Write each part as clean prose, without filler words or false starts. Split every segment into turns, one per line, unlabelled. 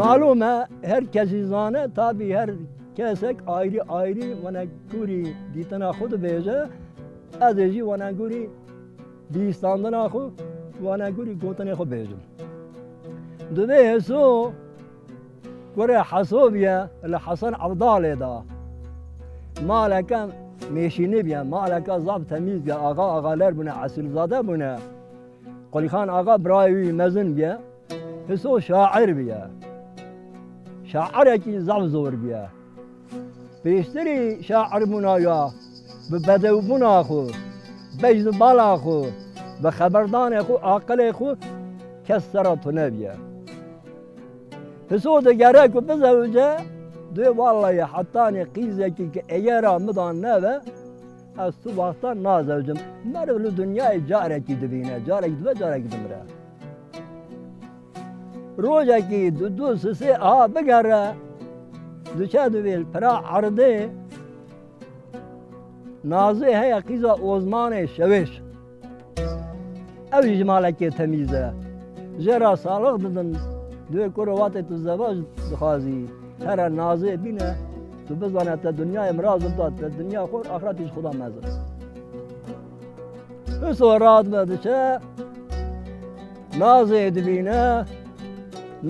معلومه her kesi zane tabi her kesek ayrı ayrı vana guri ditana khud beje azeci vana guri distandan akhu vana guri gotane khu bejum dve so gore hasobiya la Hasan Abdal da malaka meşini biya malaka zab temiz biya ağalar buna asilzade buna Quli Khan ağa brayi mezin biya hiso şair biya شاعر کی زب زور بیا بیشتری شاعر منایا به بدو بنا خو بجد بالا خو به خبردان خو عقل خو کسرت نبیا حسود گره کو بزوجه دو والله حتی قیزه کی اگر مدان نه از تو وقتا نازوجم مرو دنیای جاره کی دبینه جاره کی دو جاره کی دمره روزه کی دو سه بگره دو چه دویل پرا عرضه نازه هی قیزا اوزمان شوش اوی جمالکی تمیزه جرا سالق دادن دو کروات تو زواج دخوازی هر نازه بینه تو بزانه تا دنیا امراض داد تا دنیا خود آخرتش خدا مزه حسو راد بده چه نازه دبینه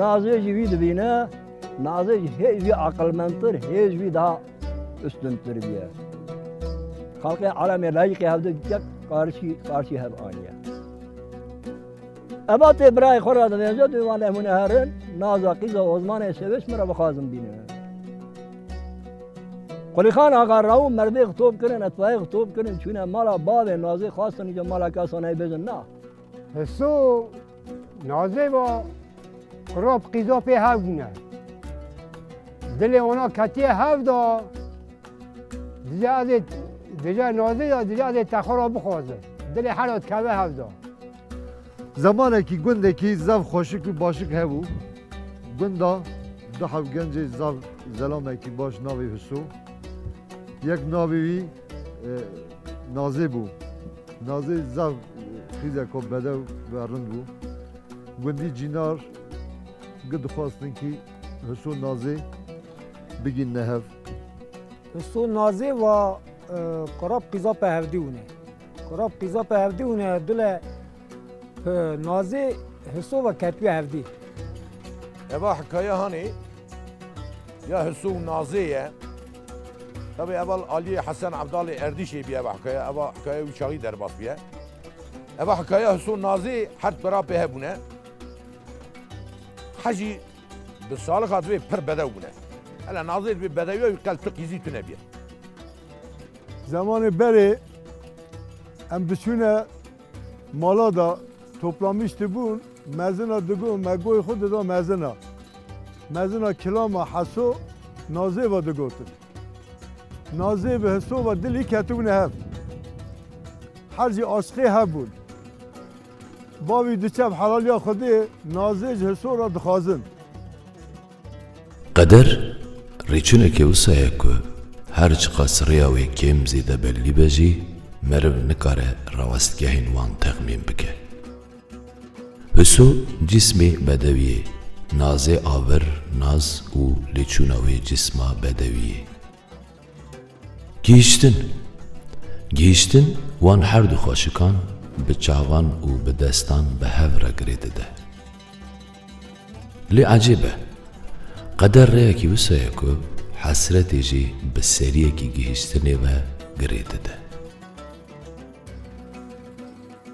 نازه جوی دبینه نازه هیچ عقلمندتر هیچ daha üstüntür biye. Halkı alemi layık evde karşı hep aynı. Ebat İbrahim Khorada benzer divanı münherin naza kıza ozmanı seviş mera bakazım bine. Quli Khan ağa rav merbe xtob kırın etfaiye xtob kırın çünkü mala bav nazı khasın ki mala kasana bezin na.
Hesu nazı va Kurab qîza pê hev bûne. Dilê ona ketiye hev da dije ezê dije nazî da dije ezê texora bixwaze. Dilê hera dikeve hev da.
Zamanekî gundekî zev xweşik û başik hebû. Gunda du hev gencê zev zelamekî baş navê Hüso. Yek navê wî Nazê bû. Nazê zev xîzeka bedew ve rind bû. Gundî cînar dixwastin ki Hüso Nazê bigîn nehev.
Hüso Nazê wa Kurab qîza pehevdî hûne. Kurab qîza pehevdî hûne dile Nazê Hüso ve ketiye hevdî.
Eva hikaye hani ya Hüso Nazê ye. Tabi evvel Ali Hasan Abdal Erdişê biye eva hikaye. Eva hikaye uçağı derbas biye. Eva hikaye Hüso Nazê hert bera pehebûne. Hacı bi salixat ve pir bedew bûne. Hele nazir bi bedewiye qel qîzî tune biye.
Zamanı berê em biçûne mala da toplamıştı bûn mezina digot me goy xwe da mezina. Mezina kilama Heso Nazê ve digotin. Nazê bi Heso ve dilî ketibûne hev. Her jî aşiqê hebûn. Bavî diçev helaliya Xwedê Nazê ji Heso re dixwazin.
Qeder rêçûnekê wisa ye ku her çi qas rêya wê kêm zêde bellî be jî meriv nikare rawestgehên wan texmîn bike. Hüso cismê bedewî ye. Nazê avir, naz û lêçûna wê cisma bedewî ye. Gihîştin. Gihîştin wan her du xweşikan bi çavan û bi destan bi hev re girê dide. Lê ecêb e, qeder rêyekî wisa ye ku hesretê jî bi seriyekî gihîştinê ve girê dide.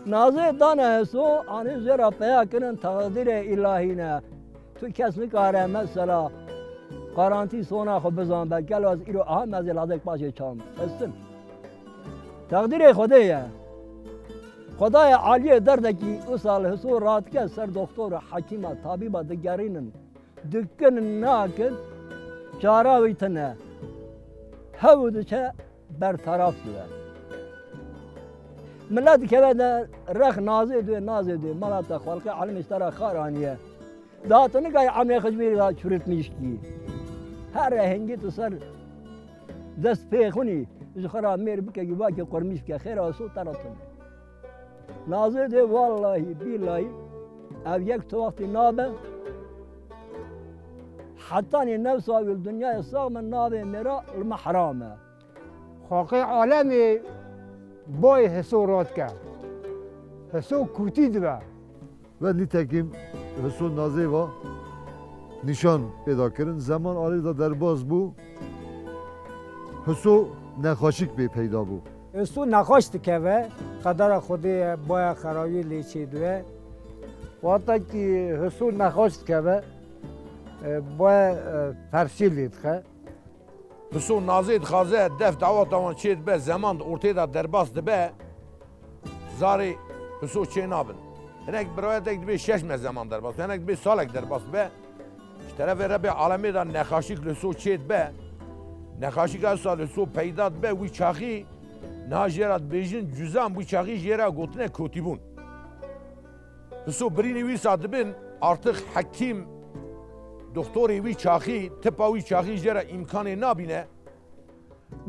Nazê dane Hüso anî jera peya kirin taqdîrê ilahîne. Tu kes nikare mesela qarantî sona xwe bizan be gel az îro aha mezê lazek başê çam. Estin. Taqdîrê Xwedê ye. Xwedaya aliyê derdekî ûsal Hüso radike ser doktora hekîma tabîba digerînin dikinin nakin çara wî tune. Hew diçe bertaraf dibe. Millet dikeve de rex nazê diye nazê diye malata xalqê elm îstera xaraniye. Datını gay amê xecbîr çûritmişkî. Her rehengî tu ser dest pê xunî ji xera mêr bike gîvakê qurmiş bike xêra so teratin. Nazê diye vallahi billahi ev yek tu wextî nabe حتى نفس الدنيا الصاغ من نابي مرا المحرامه
خاقي عالمي بای حسو راد کرد حسو کوتی دبه
و نیتکیم حسو نازی و نشان پیدا کردن زمان آلی دا درباز بو حسو نخاشیک بی پیدا بو
حسو نخواست که و قدر خودی بای خراوی لیچی دوه وقتا که حسو نخواست که و بای فرشی لید خه
حسو نازی دخوازه دف دعوت آوان چید به زمان ارتای دا درباز دبه زاری حسو چه نابن هنک برای دک دبی 6 ماه زمان درباز هنک دبی سالک درباز به طرف رب عالمی دا نخاشیک لسو چید به نخاشیک از سال لسو پیداد به وی چاخی ناجرات بیجن جزام وی چاخی جرا گوتنه کوتیبون لسو برینی وی سادبن artık حکیم دکتوری وی چاخی تپا وی چاخی جرا امکان نابینه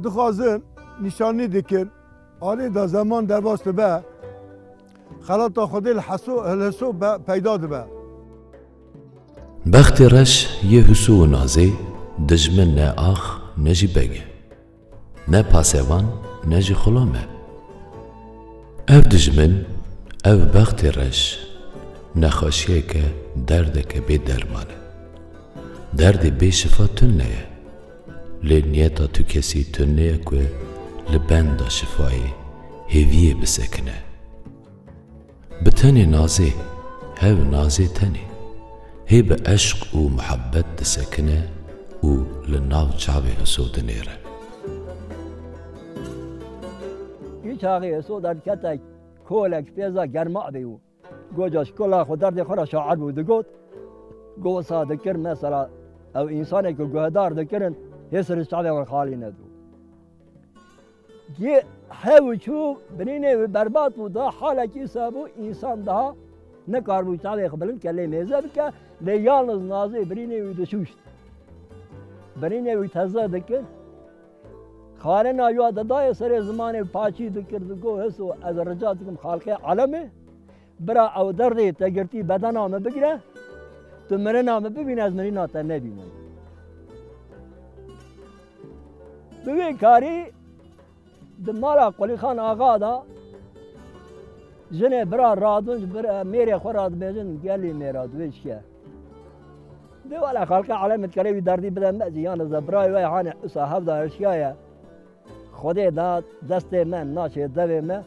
دخوازن نشانی دکن آلی دا زمان در باست به خلاط خودی الحسو پیدا دبه
بخت رش یه حسو و نازی دجمن نه آخ نجی بگه نه پاسوان نجی خلامه او دجمن او بخت رش نخاشیه که درده که بی درمانه درد بی شفا تنه لی نیتا تو کسی تنه که لبند شفایی هیویه بسکنه بتنی نازی هاو نازی تنی هی به عشق و محبت دسکنه و لناو چاوی حسو دنیره
هیچ آقای سو در کتک کولک پیزا گرما بیو گوجاش کلا خود درد خورا شاعر بود گوت گو صادکر مثلا او انسانی که گوهدار دکرن هسر شعبی و خالی ندو یه هاو چو بنینه برباد بود حالا کی سابو انسان ده نکار بود شعبی خبرن کلی میزه بکه لیالنز نازی برینه و دشوشت برینه و تزه دکر خانه نایو دای سر زمان پاچی دکرد گو حسو از رجات کم خالق عالمه برا او درد تگرتی بدن آمه بگیره تو منه نامه ببین از منی ناتا نبینه ببین کاری دمالا قلی خان آقا دا جنه برا رادونج برا میره خور راد بیجن گلی میرا دویش که دو والا خالق عالمت کاری بی دردی بدن مزی یان زبرای وی حان اصا هفده ارشیایه خودی دا دست من ناچه دوی من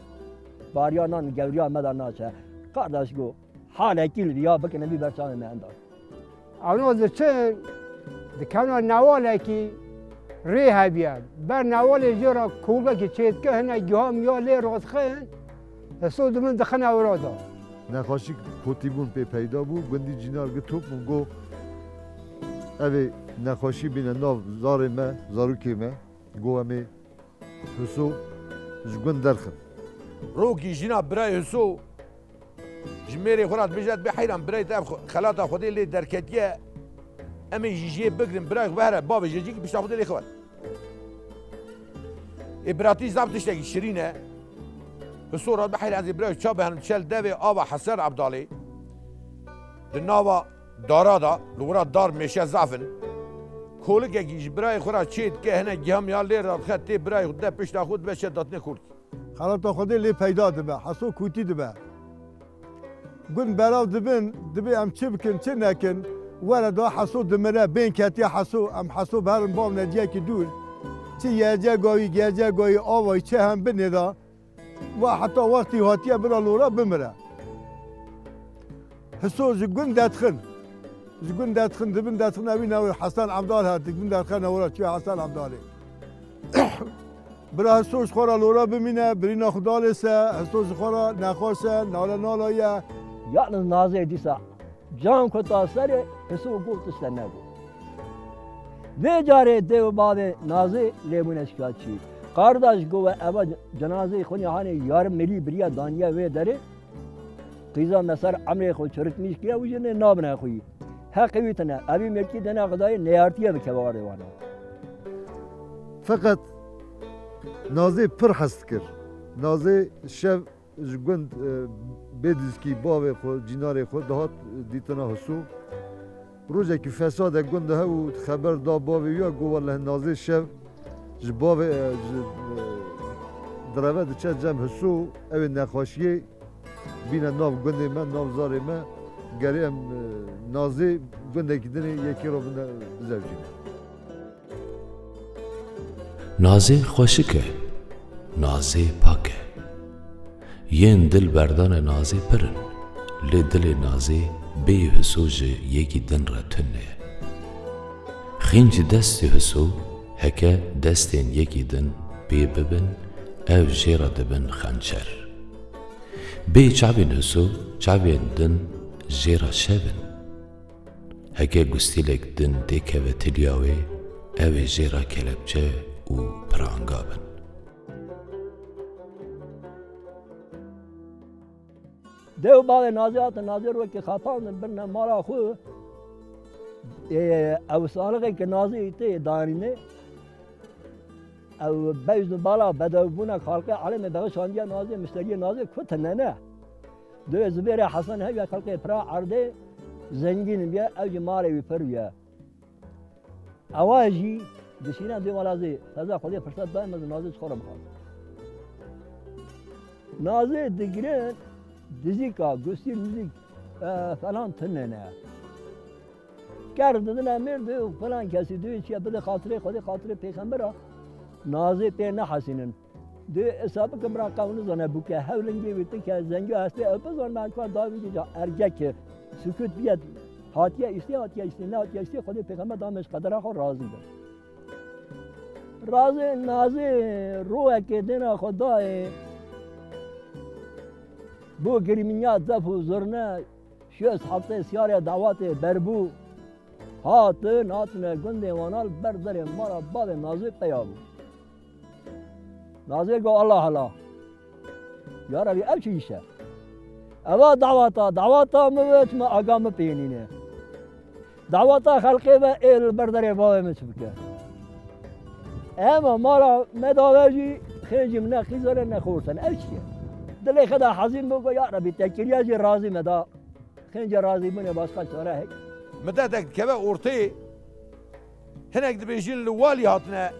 باریا نان گوریا مدار ناچه قرداش گو حالا کل بیا بکنه بی برچان من اندار
اونو دچه دکانو نواله کی ریه بیاد بر نواله جرا کوگا که چید که هنه گام یا لی راز خین حسو دمن دخن اورادا
نخاشیک کوتیبون پی پیدا بو گندی جینار گتوب گو اوی نخاشی بینه ناو زار ما زاروکی ما گو امی حسو جگون درخن
روکی جینا برای حسو جميري خورات بجات بحيران براي تاب خلاطة خودي اللي دركتيه امي جيجي بقرن براي بهره بابا جيجيك باش تاخذ لي خوات ابراتي زبط تشتكي شيرينه الصورة بحيران عزي براي شابه هنشال دافي ابا حسن عبد علي الناوا دارادا لورا دار مشا زعفن كولك يجي براي خورات شيت كه هنا جام يالي راد خدتي براي خد باش تاخذ باش داتني كولك
خلاط خودی لی پیدا دبه حسو کوتی دبه گون براو دبی ام چی بکن چی نکن وردا حسو دمره بین کتی حسو ام حسو برم بام ندیه که دور چی یجا گوی گجا گوی آوای چه هم بندا و حتی وقتی هاتیه برا لورا بمره حسو جگون دادخن دبن دادخن اوی نوی حسن عبدال هات دبن دادخن اورا چی حسن عبدالی برا حسوش خورا لورا بمینه برینا خدا لسه حسوش خورا نخواسه نالایه
yalnız Nazi disa can kotasları Resul Gultus'ta ne bu? Ve cari dev babi Nazi lebune şikayetçi. Kardeş gove eva cenaze khuni hani yarım meli biriya daniya ve deri. Kıza mesar amre khol çürütmiş ki o jene nabna khoyi. Hakikatene abi melki dena gıdayı neyartiye bir kevarı var.
Fakat Nazi pır hast kir. Nazi şev جگند بدیز کی باوی خود جیناری خود دهات دیتنا حسو و روزه که فساد گنده ها و خبر دا باوی یا گو والله نازی شب جباوی دروه چه جمع حسو اوی نخواشیه بینه ناو گنده من ناو زاره من گری ام نازی گنده که دنی یکی رو بزوجیم
نازی خوشکه نازی پاکه ین دل بردان نازی پرن لی دل نازی بی حسو جه یکی دن را تنه خینج دست حسو هکه دستین یکی دن بی ببن او جیرا دبن خنچر بی چابین حسو چابین دن جیرا شبن هکه گستیلک دن دیکه و تلیاوی او جیرا کلبچه و پرانگابن
دیو بعد نازیات نازی رو که خطاندن برن مالا خو او سالقه که نازی تی دارینه او بیز بالا بدو بونا خالقه علم بغشاندیا نازی مشتری نازی کتنه نه دو زبیر حسن هیا خالقه پرا عرده زنگین بیا او جماره وی پر بیا اواجی دشینا دو مالازی تازه خودی فرصت دایم از نازی خورم خواهد نازی دگرن دیزیکا گوشتی موزیک فلان تنه نه کرد دادن مرد و فلان کسی دوی چیه بده خاطره خودی خاطره پیغمبره نازی پی نحسینن دو اصابه که مرا قانون زنه بوکه هولنگی بیتی که زنگی هسته اپزان من کار داوی که ارگک سکوت بیاد هاتیه استی نه هاتیه استی خودی پیغمبر دامش قدر خود راضی بود راضی نازی روح که دینا خدای بو گریمینیات زف و زرنه شوز حفظه سیاره دعوات بربو ناتنه گنده وانال بردر مارا باد نازی پیابو نازی گو الله یا ربی او چیشه اوا دعواتا موت ما اقام پینینه دعواتا خلقه و ایل بردر باد مچبکه اما مارا مداوجی خیجی منه خیزاره نخورسن او چیه دلی خدا حزین بگو یا ربی تکریه جی راضی مدا خینج راضی بونه باسقا چاره هی
مدتك كبا أورتي هناك دبيجين لوالي هاتنا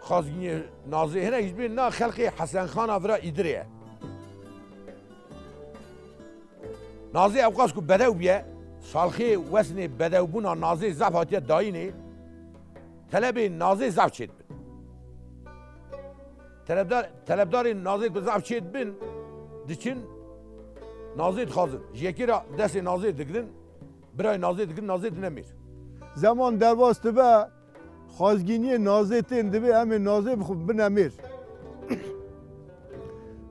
خازقيني نازي هناك جبين نا خلقي حسن خان أفرا إدريه نازي أوقاسكو بدأوا بيه صالخي وسني بدأوا بونا نازي زعف هاتيا دايني تلبي نازي زعف شد بن طلبدار نازي بزعف شد بن دچين نازي خازن جيكيرا دست نازي دقدن برای نازی دیگر نازی نمیر
زمان در واسطه به خازگینی نازی تین دبی همه نازی بخوب بنمیر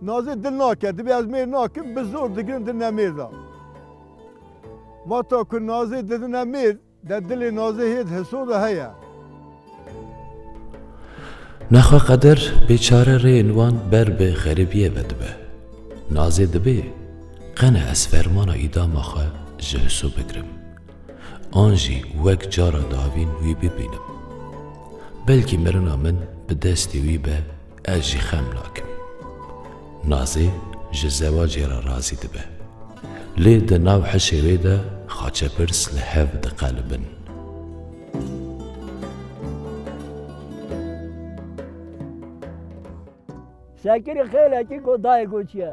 نازی دل ناکه دبی از میر ناکه بزور دیگر دل نمیر دا و تا که نازی دل نمیر در دل نازی هید حسود هیا
نخوا قدر بیچاره رینوان بر به غریبیه بدبه نازی دبی قنه از فرمان ایدام آخه جهسو بگرم آنجی وک جارا داوین وی ببینم بلکی مرنا من به دستی وی به اجی خم لاکم نازی جزواجی را رازی دبه لی ده ناو حشی وی ده خاچه پرس لحف ده قلبن
سکری خیلی که گو دای گو چیه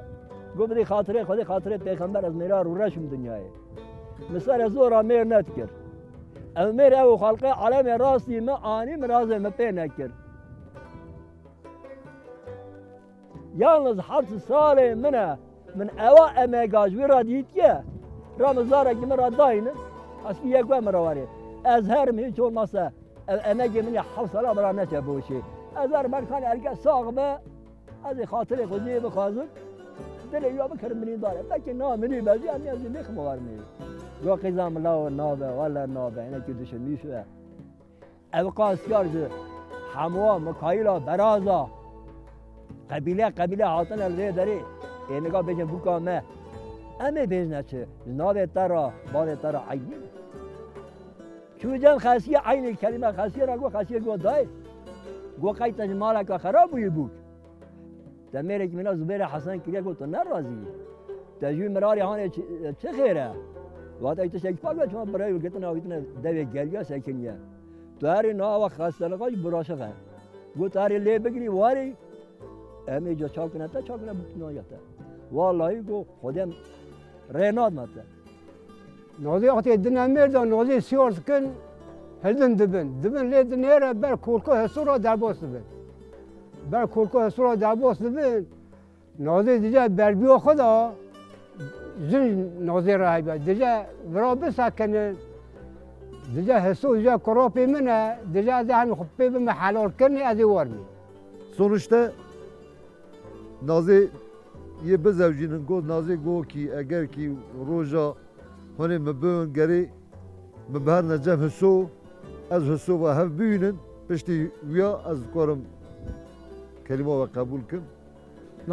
گو بدی خاطره خودی خاطره پیغمبر از میرا رو رشم دنیای مثال زورا میر نتکر او میر او خلقه علم راستی ما آنی مرازه ما پی نکر یالنز حبس سال منه من اوا امگاجوی را دید که رمزاره که مرا داینه از که یک مرا واره از هر می چون ماسه امگی منی حبس سالا مرا نچه بوشی از هر مرکان ارگه ساق به از خاطر خودی بخوازم دل یا بکرم منی داره بلکه نامنی بازی امی از میخ موارمی جو قیزام لا نابه ولا نابه اینه که دشن میشه اوقاس یارز حموا مکایلا برازا قبیله حاطن الوی داری این نگاه بجن بوکا مه امی بیزنه چه نابه ترا باده ترا عینی چو جن خاصیه عین کلمه خاصیه را گو خاصیه گو دای گو قیت مالا که خراب بوی بود دمیره که منا زبیر حسن کلیه گو تو نرازی تجوی مراری هانه چه خیره وقتی ایت شک پاک چون برای وقتی ناویتن دوی گلیا سکنیه تاری ناو خستانقاش براشقه گو تاری لی بگیری واری امی جا چاکنه تا چاکنه بکنایته والله گو خودم ریناد ماته
نازی وقتی دنیا مرد نازی سیارس کن هلدن دبن لی دنیا بر کورکو حسورا درباس دبن بر کورکو حسورا درباس دبن نازی دیجا بربیو خدا زن نازی راهی بید دیجا ورا بسکنه دیجا حسو دیجا کراپی منه دیجا ذهن خبی بم حلال کنی از وارمی
Sonuçta Nazi ye bezevcinin go Nazi go ki eğer ki roja hani mebön geri mebher necem hüso az hüso ve hev büyünün pişti vya az korum kelime ve kabul kim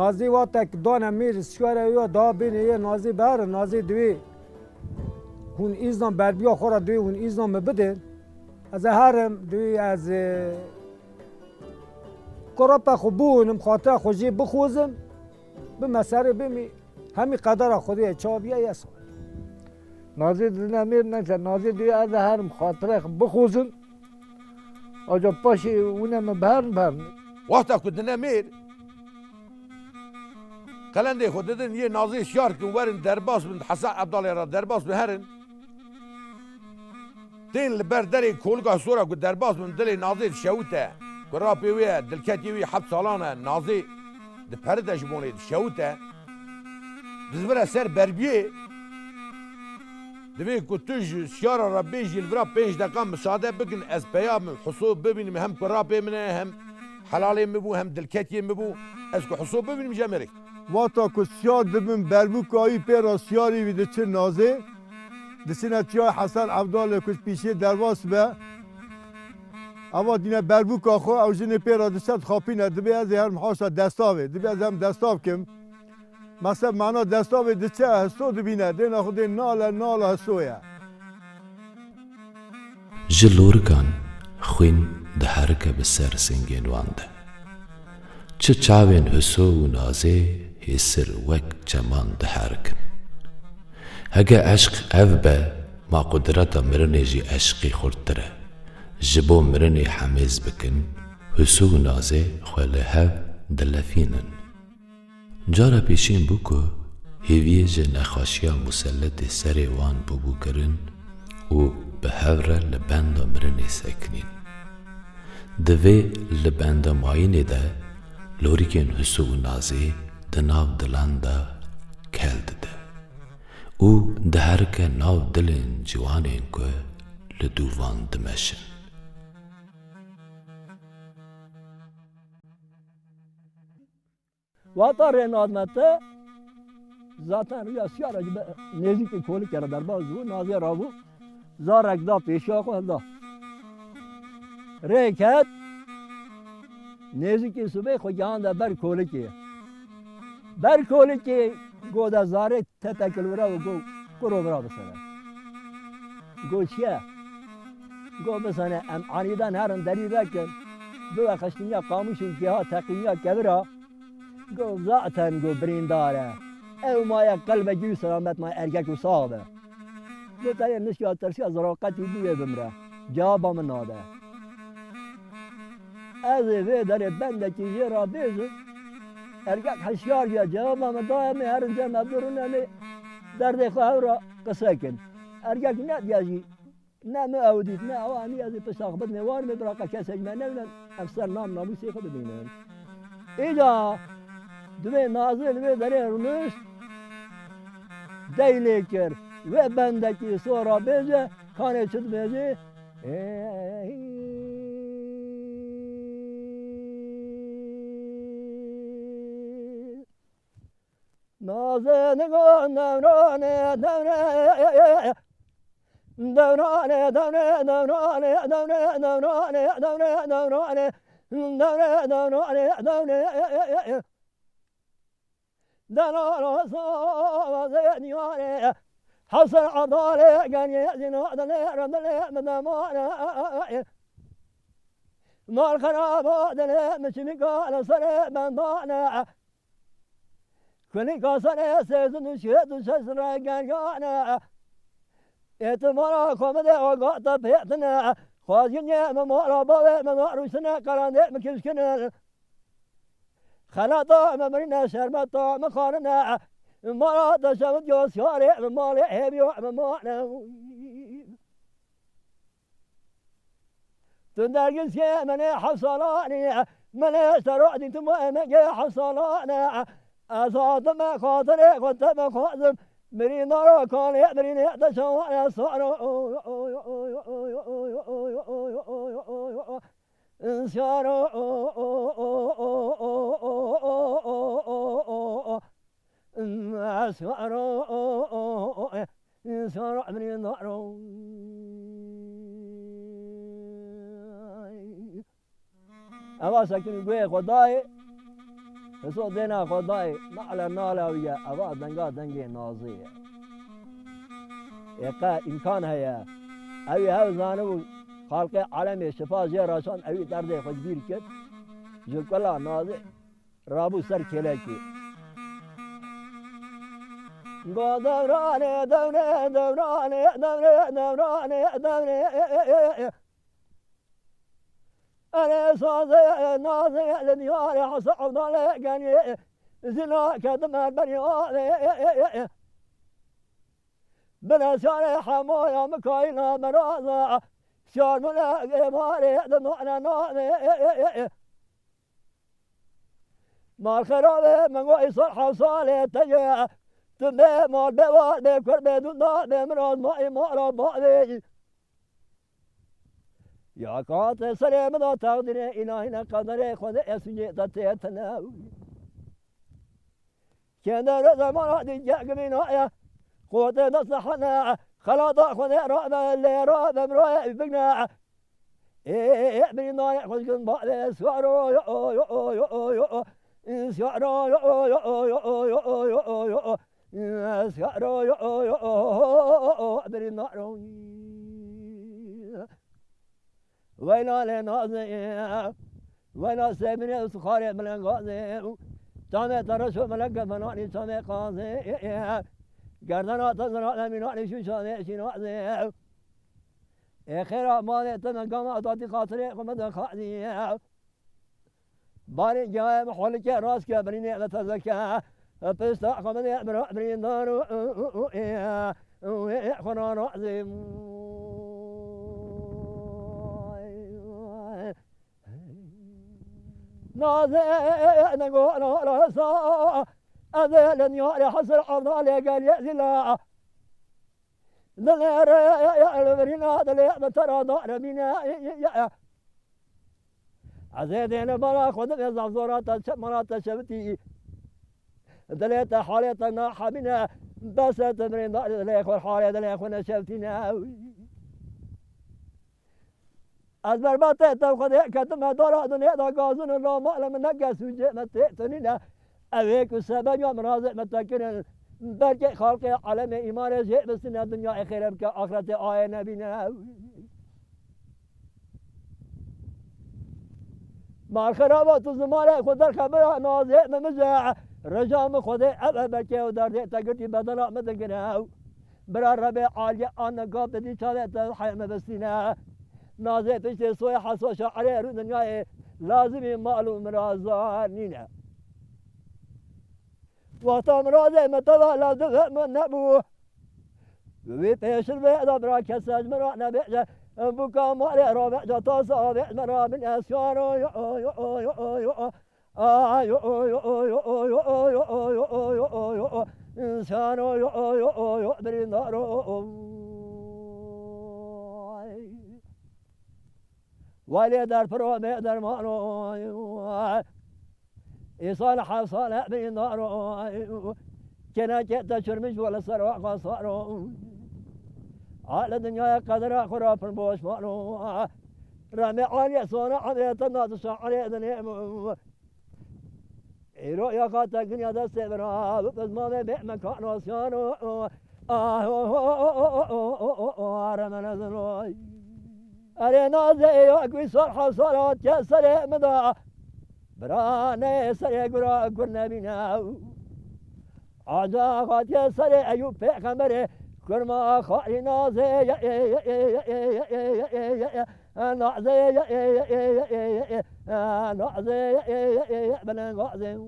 نازی وقتی دانه میر سیاره یا دا بینه یه نازی بر نازی دوی هون ایزان بربیا خورا دوی هون ایزان مبده از هرم دوی از قرابه خوبونم خاطر خوشی بخوزم به مسئله بمی همی قدر خودی چابیه یسا نازی دنیا میر نشه نازی دوی از هرم خاطر بخوزم آجا پاشی اونم برن
وقتا که دنه میر قلنده خود ددن یه نازی شیار کن ورن درباس بند حسن عبدالله را درباس بهرن تین لبر دری کولگاه سورا که درباس بند دلی نازی شوته کراپی ویه دلکتی ویه حب سالانه نازی ده پردش بونه شوته دزبره سر بربیه دوی که توش شیارا را بیجی لبرا 5 دقیقه مساعده بکن از پیام حصول ببینیم هم کراپی منه هم حلالی مبو هم دلکتی مبو از که حصول ببینیم جمرک
واتا که سیار دبن بربوکایی پیرا سیاری ویده چه نازه دسینه چیای حسن عبدالله کش پیشی درواس به اما دینه بربوکا خو او جنه پیرا دست خاپینه دبی از هر محاشا دستاوه دبی از هم دستاو کم مثلا معنا دستاوه ده چه حسو دبینه دینه خود نال حسویه
جلورگان خوین ده هرکه به سر سنگین وانده چه چاوین حسو و نازه هسر وک چمان ده هرکن هگه عشق او به ما قدرتا مرنه جی عشقی خوردتره جبو مرنه حمیز بکن حسو و نازه خوله هف دلفینن جارا پیشین بو که هیویه جه نخاشیا مسلط سر وان ببو کرن و به هوره لبنده مرنه سکنین دوی لبنده ماینه ده لوریکن حسو و نازی دناو دلان دا کل ده او ده هرکه ناو دلین جوانین که لدووان دمشن
واتا ریناد مته zaten rüya siyara gibi nezik kolik yara darba zu naziye rabu zarak da peşa ko da reket nezik sube ko yan da ber kolik goda zare tetekil vura go koro vura basana go çiye go basana am aniden herin deri rekken bu akıştinya kamışın ciha takinya kevira go zaten go brindare ev maya kalbe gül selamet maya erkek u sağbe bu tane nişya tersiya zaraqati buye bimre cevabımın nade ez ve dere bendeki jera bezi erkek haşyar ya cevabımı daimi her cem abdurun ne derde khavra qısakin erkek ne diyaji ne müavdit ne avani az pesaqbet ne var mı bırak kesecme ne efsar nam namusi xud binen ida dve nazil ve dere runuş deyleker ve bendeki sonra beze kane çıt beze nazene navrane navrane davrane davrane davrane davrane davrane davrane davrane davrane davrane davrane دلال صوازن ياري حسن عضالي كان يزن عضالي رمضلي مدامانا مال خراب عضالي مش مقال صري بندانا كلي قصري سيزن شهد شسر كان يانا اعتمارا کمده آگاتا پیتنه خواهی نیم مالا باوه مناروسنه قرانده مکشکنه خلاطا ممرنه شربتا مخارنه مالا تشمد جوسیاره مالی حبیو ممانه تندرگز که منه حفصالانه منه سرادی تو مهمه حفصالانه أصادم خاطر قدام خادم مري نارا كان مري نهد شوان صار إنسان إنسان مري نارا أما سكين قوي خداي سو دینا خدای ناله ناله ویا اوا دنگا دنگی نازیه اقا امکان هیا اوی هاو زانو خالق عالم شفا زی راشان اوی درد خود بیر کد جو کلا نازی رابو سر کلکی گو دورانه دورانه دورانه دورانه دورانه دورانه أنا صادق ناظر لديار حصعد على جني زنا كدم البني بلا شارع حمايا مكاينا مرازا شار ملا ماري دمعنا نامي مال خرابة من قوي صرحة صالة تجاه تبي مال بوال بكر بدون دار بمراز ماي مارا ماي يا قات سلام دا تقدر إلهنا قدر خود اسمي تتنا كان زمان دي جاك بنا قوت نصحنا خلاص خود راب اللي راب مراي بنا إيه بنا خود كن بعد سوارو يو يو يو يو سوارو يو يو يو يو يو سوارو يو يو بنا وينا لنازي وينا سيبني سخاري من غازي تامي ترشو ملك مناني تامي قازي گردنا تزرع مناني شو شاني شنازي اخيرا مالي تمن قام اتاتي خاطري قمد خازي باري جاي محولك راسك بريني لتزكى بستا قمد برين دارو خنا رازي نازي نقول راسا أذل يا حسر أفضل قال يا زلا دلير يا البرينا دلير ترى دار بينا يا عزيزين برا خذ الزفزورات مرات شبتي دليت حالتنا حبنا بس تمرين دلير حالة دلير خنا شبتنا از بربات تاخذ كتم دار دنيا دا غازن الله ما لم نقص متتنينا اويك سبب يوم راز متكن برك خلق عالم ایمان زي بس الدنيا خير بك اخرت آية نبينا ما خرابات الزمان خد الخبر نازع ممزع رجام خد ابك ودار تقتي بدل مدقنا برا ربع عالي انا قابل دي شالت حي مبسنا نازع تشتي صوي حصوش عليه الدنيا لازم معلوم رازانينا وقتام رازه متوا لازم نبو وی پیشل به دبر کسج مرا نبیج بکا مال رابع جتا صابع مرا من اسیار انسان برندار ولی در پرو در مانو إيصال حصال بين دارو كنا جت شرمش ولا سروا قصارو على الدنيا قدر خراب البوش مالو رامي عالية صنع عمية الناس على الدنيا إيرو يا قاتا الدنيا دست برا بس ما بمكان وسيانو رمنا زروي أرينا زي أقوي صرح صلاة كسر مدى برانه سر گرا گرنه بیناو عجاقات سر ایوب پیغمبر كرما خالي نازي نازي نازي بلا نازي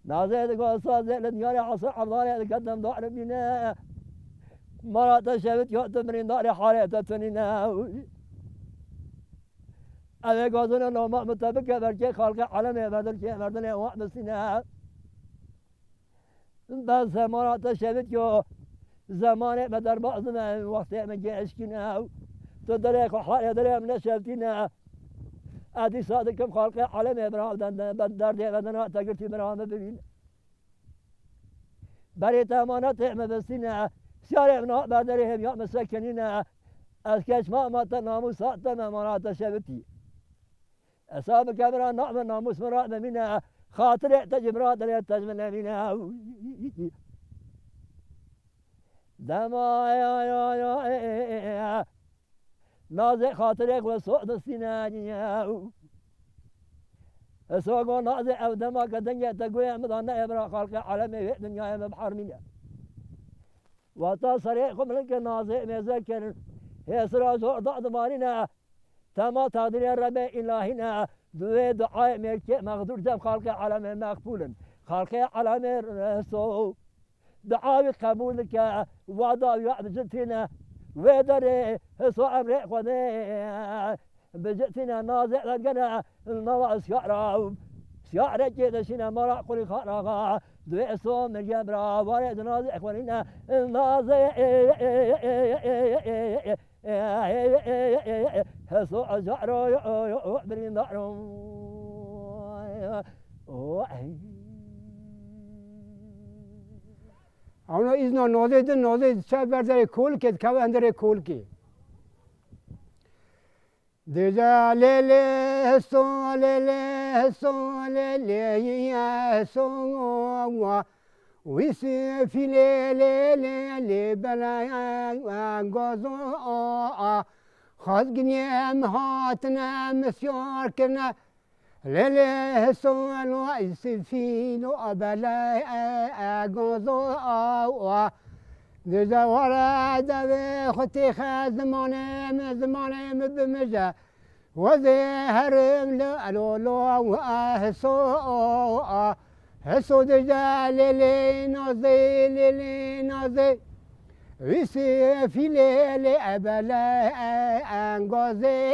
نازي تقول صازي لدنياري عصر عبدالي تقدم دار بنا مرات شبت يعتبرين داري حالي تنينا أبي قادنا نوما متبقى بركي خالق علمي بدل شيء مردني واحد سنة بس مرات شبت يو زماني بدر بعضنا وقت من جيش كنا تدريك وحالي دري من شبتنا أدي صادقكم خالق علمي برادن بدر دي بدنا تقرتي برام ببين بريت أمانة مبسنا سياري من بدرهم يا مسكنين أسكش ما تناموس ما مرات شبتي أصاب كبرى نعم ناموس مراد منها خاطر تجمرات لا تجمل منها دما يا نازع خاطرك وصوت السنانية سوق نازع أو دما كدنيا تقوي مدان إبرا خلق عالمي في الدنيا مبحر منها وتصريخهم لك نازع مذكر هي سراج ضعض مالنا تما تقدير الرب إلهنا دوي دعاء ملك مغدور دم خلق علم مقبول خلق علم رسول دعاء قبولك وعدا يعبدتنا ودري سو أمر خذ بجتنا نازع لقنا النواس يعرف سيارة كذا شنا مرا قولي خارغا دوي سو من جبرا وارد نازع خذنا نازع هسو أزعرو يعبرين دارو
اونا ایزنا نازه چه برداره کول که که اندره کول که دیجا لیلی هسو لیلی هسو ویسی فی لیلی بلا گازو خازگنیم هاتنم مسیار کنه لیلی هسون و ایسفین و بلا گازو دیجا ورد و خطی خز زمانم بمجه و زهرم لالولو و هسو دیجا لیلی نازی ویسی فی لیلی بلا گازی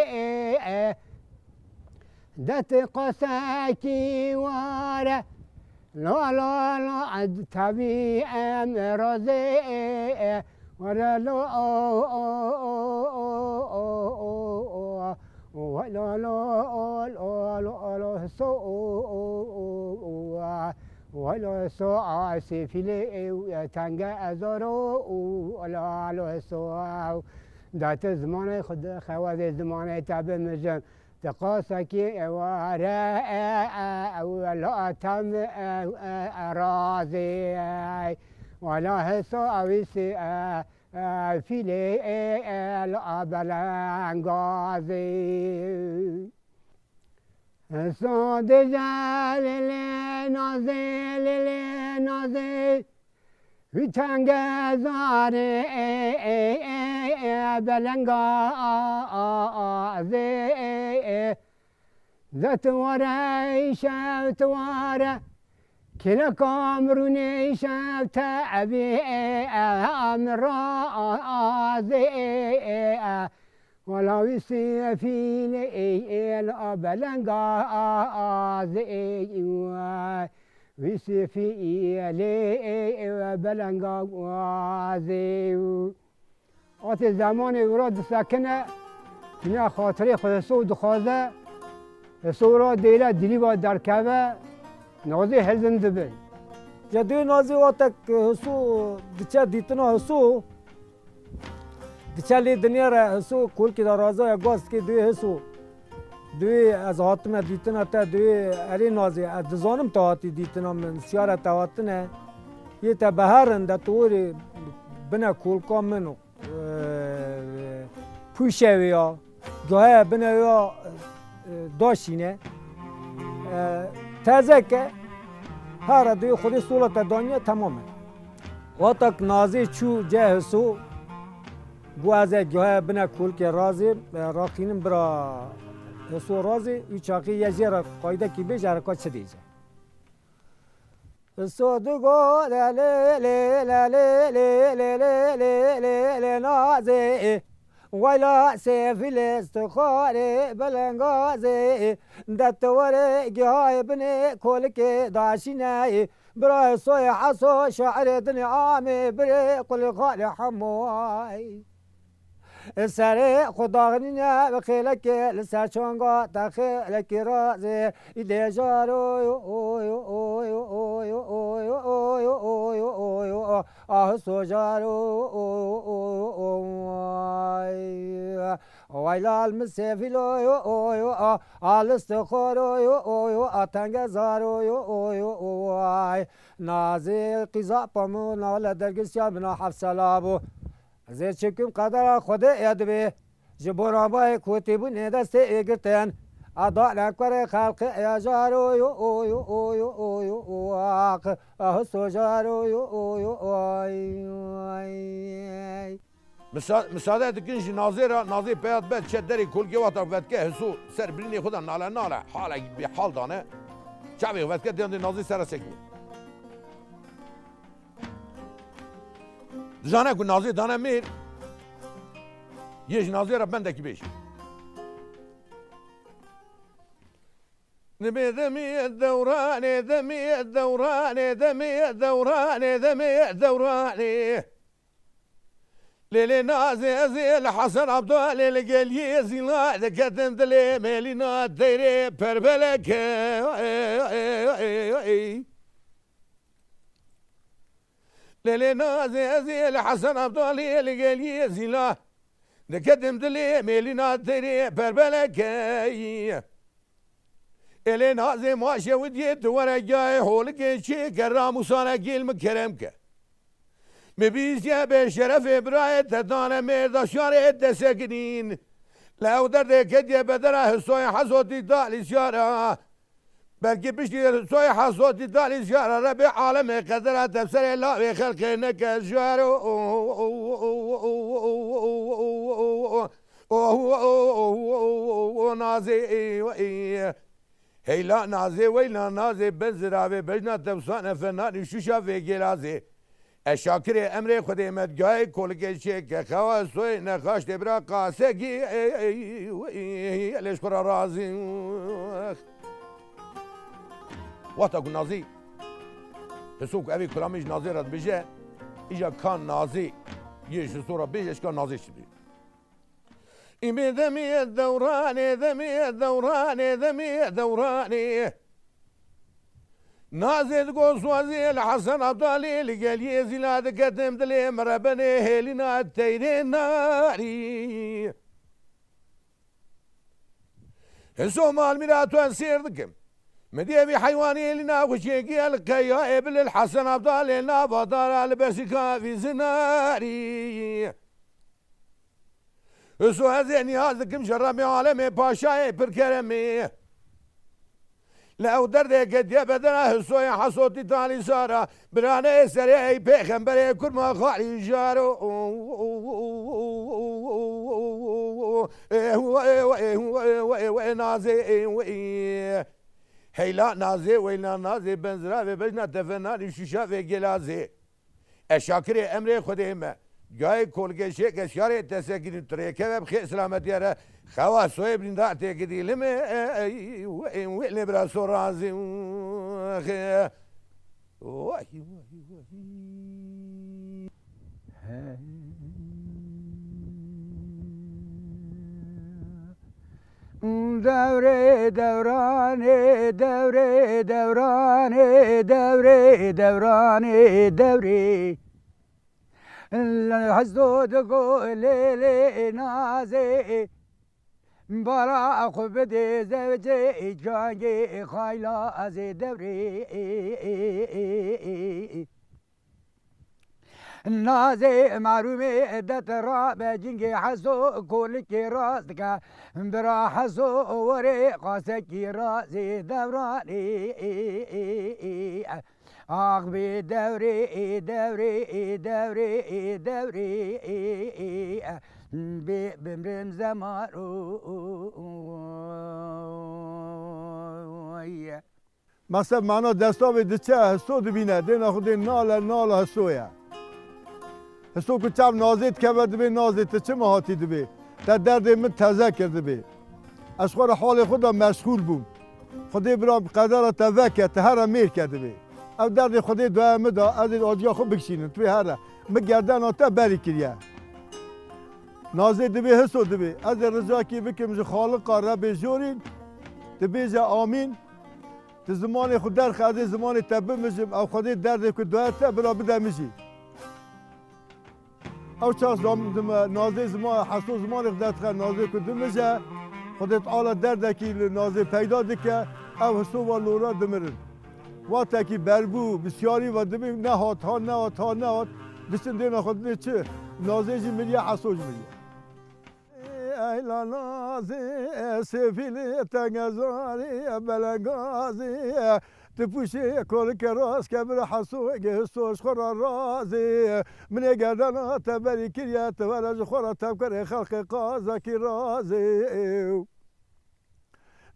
دت قساكي واره لا عد تبي امرزي ولا لا ولا لا سو ولا سو عاسي في لي تانجا ازورو ولا سو دات زمان خد خواد زمان تاب مجن تقاسكي وراء ولا تم أراضي ولا هسو أويسي في لي الأبلان غازي هسو دجال نازي في تانجا زاري بلنغا زي ذات ورا شاوت ورا كلا كامروني شاوت أبي أمرا زي ولا ويسي في لي بلنغا زي ويسي في لي بلنغا زي آتی زمان وراد سکنه دنیا خاطره خود سود خوازه سورا دیله دلی با درکبه نازی هلزنده بی
جدوی نازی وقت حسو دچه دیتنا حسو دچه لی دنیا را حسو کل که در رازای گاز که دوی حسو دوی از حاتمه دیتنا تا دوی علی نازی از دزانم تا حاتی دیتنا من سیاره تا حاتنه یه تا بهرن در طوری بنا کل کام منو پوشه ویا گاه بنا ویا داشینه تازه که هر دوی خودی سولت دانیه تمامه وقتا نازی چو جه حسو گوازه گوه بنا کول که رازی راقینم برا حسو رازی وی چاقی یه جیر قایده کی بیش حرکات چه دیجه صدقو لا لا لا لا لا لا لا لا لا لا نازي ولا سيف الاستخاري بلنغازي دتوري جاي بني كلك داشيناي برا صوي حصو شعر دني عامي بري قل خالي حمواي سري خداغنينا بخيلك لسا شونغا تخيلك رازي إلي جارو سوجارو ويلا المسافلو الاستخارو اتنگزارو نازي قزا پامو نالا درگسيا بنا حفصلابو زیر چکم قدر خود یاد به جبران بای کوتی بو ندست ایگتن ادا نکره خلق یجارو یو او یو او یو او یو او آق سوجارو یو او یو آی
مساعدت کنش نازی پیاد بد چه دری کلگی واتا ودکه حسو سر برینی خدا ناله حالا بی حال دانه چاوی ودکه دیانده نازی سر سکنی جانه کو نازی دانه میر یه نازی را بندکی بیش دمي الدوراني دمي الدوراني دمي الدوراني دمي الدوراني ليلي نازي زي حسن عبد الله القلي زينا دكتن دلي ميلينا ديري بربلك ليلي نازي زي حسن عبد الله القلي زينا دكتن دلي ميلينا ديري بربلك الين هذا ما شوديت وانا جاي حولك شي كرام وصانا قيل مكرمك مبيز يا بشرف ابراهيم تدانا مردا شارع تسكنين لو درد كدي بدره سوي حصوتي دالي شارع بلكي بشتي سوي حصوتي دالي شارع ربي عالم قدر تفسر لا خلق انك شارع نازي هيلا نازي ويلا نازي بزراوي بجنا تفسان فنان شوشا في جلازي الشاكر امري خدي مدجاي كل شيء خوا سوي نخاش تبرا قاسقي ليش كرا رازي وقت نازي تسوق ابي كلاميش نازي رد بيجي اجا كان نازي يش صوره بيجي كان نازي شبي إمي دمي الدوراني دمي الدوراني دمي الدوراني نازل قوسوازي الحسن عبد الله لقال زلاد قدم دلي مربني هيلنا التيرين ناري هسو مال ميراتو انسير دكم مديبي حيواني لنا وشيكي القيا ابن الحسن عبد الله نابضار البسكا في زناري هسو هذه نياز دكم شرامي عالمي باشاي بركرمي لو درد قد يبدنا هسو حصوتي تالي سارة برانا سريعي بيخنبري كل ما خالي جارو نازي هيلا نازي ويلا نازي بنزرا بجنا تفناني شوشا في جلازي الشاكري امري خديمه جای کلگه شک اشاره تسکین تریکه و بخیر سلامتی را خواص و ابن دعته کدی لمه ولی برا سرازی
دوره دورانه دوره دورانه دوره دورانه دوره حزود قول لي نازي برا خبدي زوجي جانجي خايلا ازي دوري
نازی معرومی دت را به جنگ حسو کولکی راست که برا حسو وری قاسکی رازی دورانی آخ بی دوری دوری دوری دوری بمرم زمان
مثلا معنا دستا به دچه هستو دبینه دینا خود نال هستویا هستو که چم نازید که دبی نازید چه مهاتی دبی در درد من تازه کرده بی از خور حال خودم مشغول بوم خودی برام قدر توکه هر میر کرده بی او درد خودی دوامه دا از این آجیا خود بکشینن توی هر مگردن آتا بری کریه نازید دبی هستو دبی از رضا کی بکم خالق رب جورین دبی جا آمین تو زمان خود در خواهد زمان تبه میشم او خودی درد که دویت برا بده میشی او چاس نازه زمان حسو زمان خودت خواهد نازه که دو میشه خودت آلا درد که نازه پیدا دکه او حسو و لورا دمرن وقتی که بربو بسیاری و دمی نهات ها بسن دینا خود چه نازه جی ملیه حسو جی ملیه ایلا نازی سفیلی تنگزاری بلنگازی تپوشی کل کراس که بر حسو گهستوش خورا رازی من گردن تبری کریت ورج خورا تبکر خلق قازا کی رازی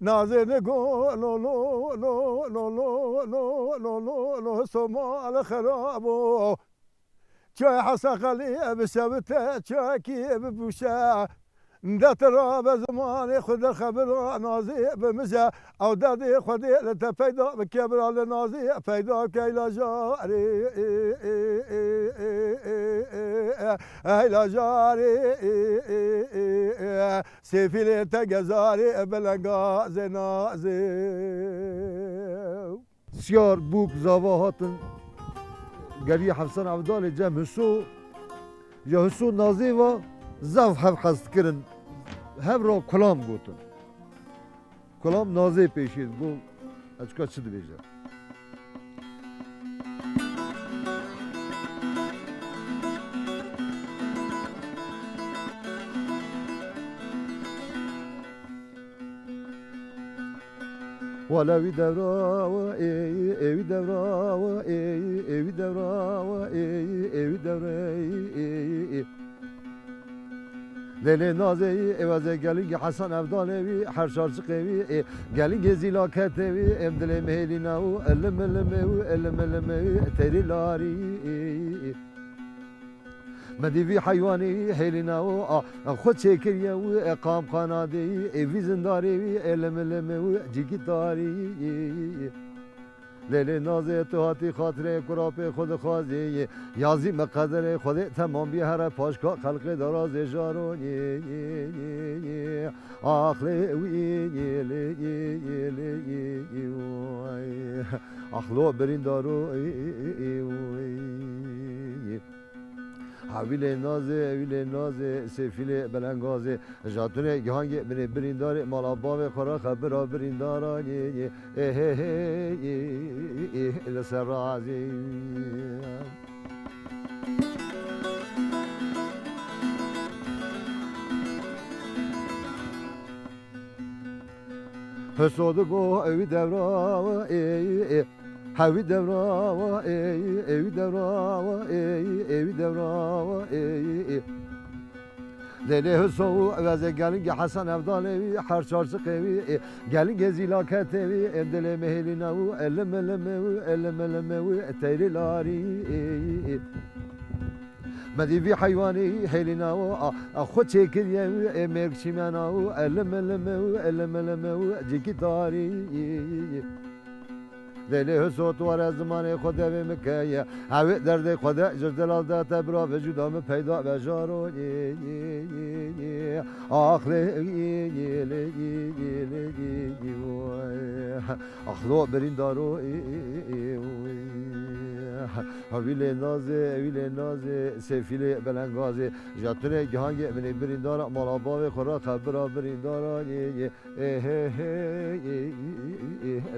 نازی نگو لو لو لو لو لو لو لو لو لو سمال خرابو چای حسن خلی بشبته چای کی بپوشه دت را به زمان خود خبر نازی بمزه او دادی خودی لت پیدا بکبر نازی پیدا کیلا جاری ایلا جاری سفیل تگزاری بلنگاز نازی
سیار بوک زواهاتن گری حسن عبدال جم حسو یا حسو نازی و زف هف خست کرن هف را کلام گوتن کلام نازی پیشید بو اچکا چی بیجه ولا وی دورا و ای دورا و ای دورا و ای دورا دل نازی اوازه گلی حسن عبدالوی هر شارچ قوی گلی زیلا کتوی ام دل مهلی ناو علم تری لاری مدیوی حیوانی هلی ناو خود شکریه و اقام خانادی اوی زنداری علم جیگی داری لیل نازه تو هاتی خاطر کراپ خود خوازی یازی مقدر خود تمام بی هر پاشکا خلق دراز جارونی آخلی اخلو برین دارو حویل نازه سفیل بلنگازه جاتونه گهانگ بریندار مالا باو خورا خبر بریندارانی لسر رازی حسودگو اوی دورا هاوی دورا و ای دورا و ای دورا و ای دل حسو از گلنگ حسن عبدالوی هر چارچ قوی گلنگ زیلاکتوی دل مهلی نو علم تیری لاری مدیوی حیوانی هلی نو خود چکریه مرگشی منو علم جیکی داری دل حسوت وار زمان خود مکیه اوی درد خود جردلال دات برا وجودم پیدا بجارو آخلی اخلو برین دارو ویل نازه سفیل بلنگازه جاتونه گهانگ من برین دارا مالا باو خورا خبرا برین دارا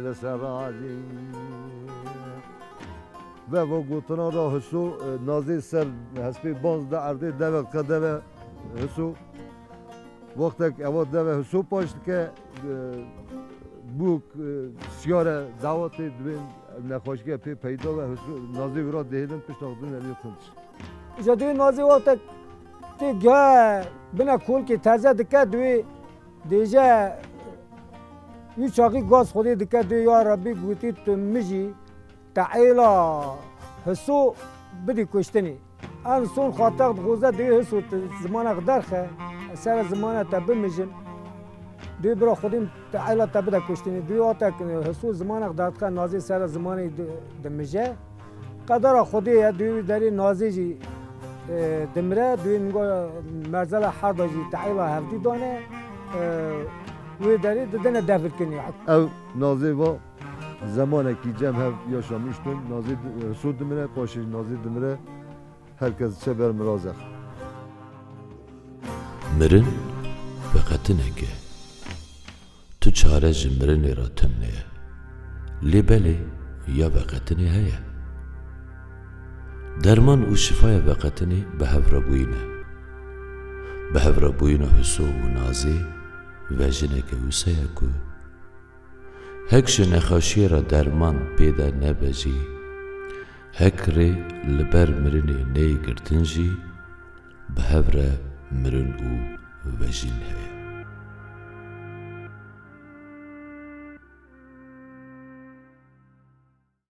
لسرازی و گوتنا را حسو نازی سر حسبی بانز ده عرده دوه قدوه حسو وقتی که اول دوه حسو پاشت که بوک سیاره دعوت دوین نخوشگی پی پیدا و حسو نازی ورا دهیدن پیش ناخدون علی خونش
جا دوی نازی وقت تی گاه بنا کول که تازه دکه دوی دیجا یو چاقی گاز خودی دکه دوی یا ربی گوتی تو مجی تعیلا حسو بدی کشتنی ان سون خاطر غوزه دوی حسو زمان اقدرخه سر زمان تا بمجن دوی برا خودیم تعیلا تا بده کشتنی دوی آتا حسو زمان اقدرخه نازی سر زمان دمجه قدر خودی دوی داری نازی جی دمره دوی نگو مرزل حرب جی تعیلا هفتی دانه وی داری ددن دفر کنی
او نازی و زمانی که جمع هف یا شامیشتن نازی حسو دمره پاشی نازی دمره herkes çe ber mirazek.
Mirin veqetineke. Tu çare ji mirinê ra tune ye. Lê belê ya veqetinê heye. Derman û şifaya veqetinê bi hev re bûyîne. Bi hev re bûyîna Hüso û Nazê ve jineke wisa ye ku hek ji nexweşiyê re derman pê de nebe jî hek rê li ber mirinê neyê girtin jî bi hev re mirin û vejîn heye.